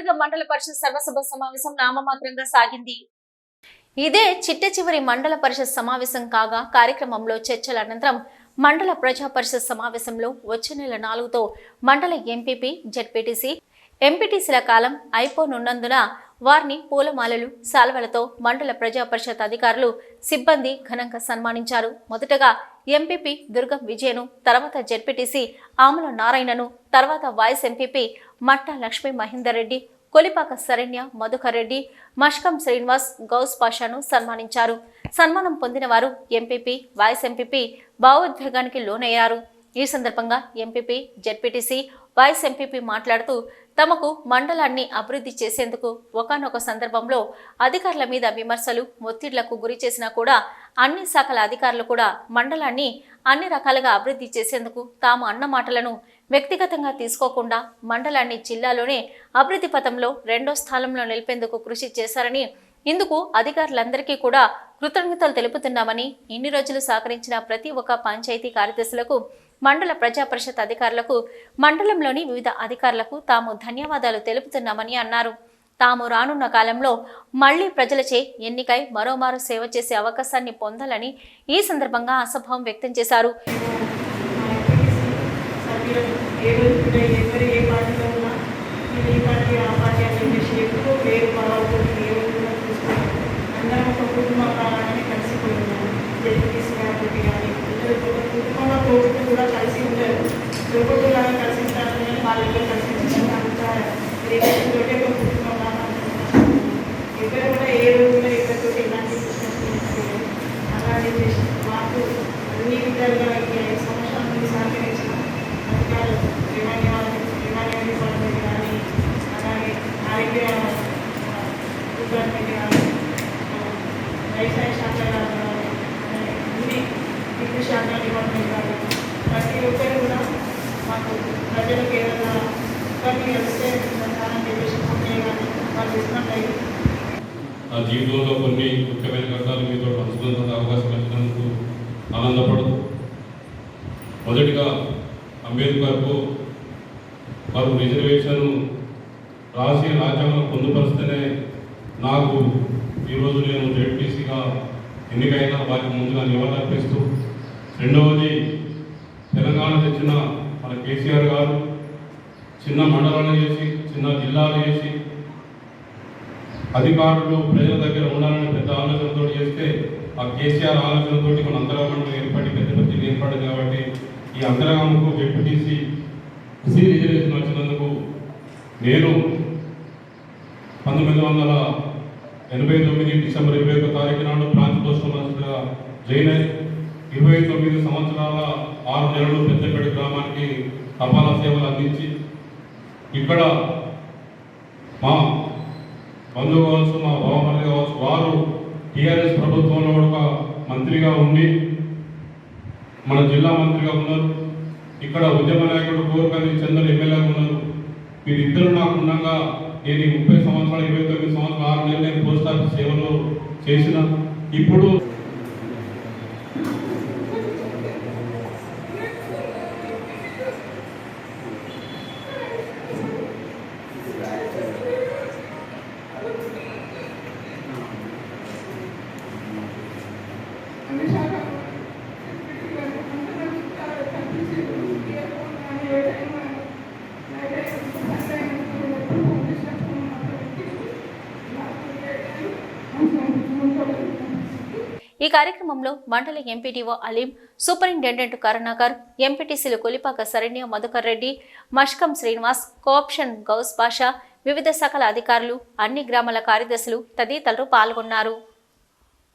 రామదుర్గం మండల పరిషత్ సర్వసభ సమావేశం నామమాత్రంగా సాగింది. ఇదే చిట్ట చివరి మండల పరిషత్ సమావేశం కాగా కార్యక్రమంలో చర్చల అనంతరం మండల ప్రజా పరిషత్ సమావేశంలో వచ్చే నెల 4తో మండల ఎంపీపీ, జెడ్పీటీసీ, ఎంపీటీసీల కాలం అయిపోనున్నందున వారిని పూలమాలలు, శాల్వలతో మండల ప్రజా పరిషత్ అధికారులు, సిబ్బంది ఘనంగా సన్మానించారు. మొదటగా ఎంపీపీ దుర్గం విజయను, తర్వాత జెడ్పీటీసీ ఆముల నారాయణను, తర్వాత వైస్ ఎంపీపీ మట్టా లక్ష్మీ మహేందర్ రెడ్డి, కొలిపాక శరణ్య, మధుకర్ రెడ్డి, మష్కం శ్రీనివాస్, గౌస్ పాషాను సన్మానించారు. సన్మానం పొందిన వారు ఎంపీపీ, వైస్ ఎంపీపీ భావోద్వేగానికి లోనయ్యారు. ఈ సందర్భంగా ఎంపీపీ, జెడ్పీటీసీ, వైస్ ఎంపీపీ మాట్లాడుతూ తమకు మండలాన్ని అభివృద్ధి చేసేందుకు ఒకానొక సందర్భంలో అధికారుల మీద విమర్శలు, ఒత్తిళ్లకు గురి చేసినా కూడా అన్ని శాఖల అధికారులు కూడా మండలాన్ని అన్ని రకాలుగా అభివృద్ధి చేసేందుకు తాము అన్న మాటలను వ్యక్తిగతంగా తీసుకోకుండా మండలాన్ని జిల్లాలోనే అభివృద్ధి పథంలో 2వ స్థానంలో నిలిపేందుకు కృషి చేశారని, ఇందుకు అధికారులందరికీ కూడా కృతజ్ఞతలు తెలుపుతున్నామని, ఇన్ని రోజులు సహకరించిన ప్రతి ఒక్క పంచాయతీ కార్యదర్శులకు, మండల ప్రజా పరిషత్ అధికారులకు, మండలంలోని వివిధ అధికారులకు తాము ధన్యవాదాలు తెలుపుతున్నామని అన్నారు. తాము రానున్న కాలంలో మళ్లీ ప్రజలచే ఎన్నికై మరోమారు సేవ చేసే అవకాశాన్ని పొందాలని ఈ సందర్భంగా ఆశాభావం వ్యక్తం చేశారు. కూడా కలిసి ఉంటారు. లోపల కలిసి ఉంటారు, వాళ్ళతో కలిసి రిలేషన్తోటే ఒక కుటుంబంగా ఎవరు కూడా ఏ రోజులో ఎవరితో ఇలాంటి అలాంటి మాకు అన్ని విధాలుగా 5 సంవత్సరాల నుండి సహకరించిన అధికారులు, రిమాండ్ డిపార్ట్మెంట్ కానీ, అలాగే ఆరోగ్య డిపార్ట్మెంట్ కానీ, వ్యవసాయ శాఖ కానీ, అన్ని విద్యుత్ శాఖ డిపార్ట్మెంట్ కానీ, ప్రతి ఒక్కరు కూడా మాకు ప్రజలకు ఏదైనా ఇబ్బంది కలిస్తే సంతానం చెప్పేసి కానీ వాళ్ళు ఇస్తున్నట్టు నా జీవితంలో కొన్ని ముఖ్యమైన ఘట్టాలు మీతో పంచుకున్న అవకాశం ఇచ్చినందుకు ఆనందపడుతూ, మొదటిగా అంబేద్కర్కు వారు రిజర్వేషన్ రాసి రాజ్యాంగంలో పొందుపరిస్తేనే నాకు ఈరోజు నేను జెడ్పీసీగా ఎన్నికైనా వారికి ముందుగా నివాళులర్పిస్తూ, రెండవది తెలంగాణ తెచ్చిన మన కేసీఆర్ గారు చిన్న మండలాలు చేసి, చిన్న జిల్లాలు చేసి, అధికారులు ప్రజల దగ్గర ఉండాలని పెద్ద ఆలోచనతో చేస్తే ఆ కేసీఆర్ ఆలోచనతో మన అంతరామండలం ఏర్పడి పెద్ద పెద్దలు ఏర్పడింది. కాబట్టి ఈ అంతరాగంకు జెడ్పీటీసీ రిజర్వేషన్ వచ్చినందుకు నేను 1989 డిసెంబర్ 21 తారీఖు నాడు బ్రాంచ్ పోస్ట్ మాస్టర్గా జాయిన్ అయ్యి 29 సంవత్సరాల 6 నెలలు పెద్దపేట గ్రామానికి తపాలా సేవలు అందించి, ఇక్కడ మా బంధువు కావచ్చు, మా బావమల్లి కావచ్చు, వారు టీఆర్ఎస్ ప్రభుత్వంలో ఒక మంత్రిగా ఉండి మన జిల్లా మంత్రిగా ఉన్నారు. ఇక్కడ ఉద్యమ నాయకుడు కోరుకని చంద్ర ఎమ్మెల్యేగా ఉన్నారు. వీరిద్దరు నాకు ఉండగా నేను 30 సంవత్సరాలు 29 సంవత్సరాలు 6 నెలలు నేను పోస్ట్ ఆఫీస్ సేవలో చేసిన. ఇప్పుడు ఈ కార్యక్రమంలో మండల ఎంపీటీఓ అలీం, సూపరింటెండెంట్ కరుణాకర్, ఎంపీటీసీలు కొలిపాక శరణ్య, మధుకర్ రెడ్డి, మష్కం శ్రీనివాస్, కోఆప్షన్ గౌస్ పాషా, వివిధ శాఖల అధికారులు, అన్ని గ్రామాల కార్యదర్శులు తదితరులు పాల్గొన్నారు.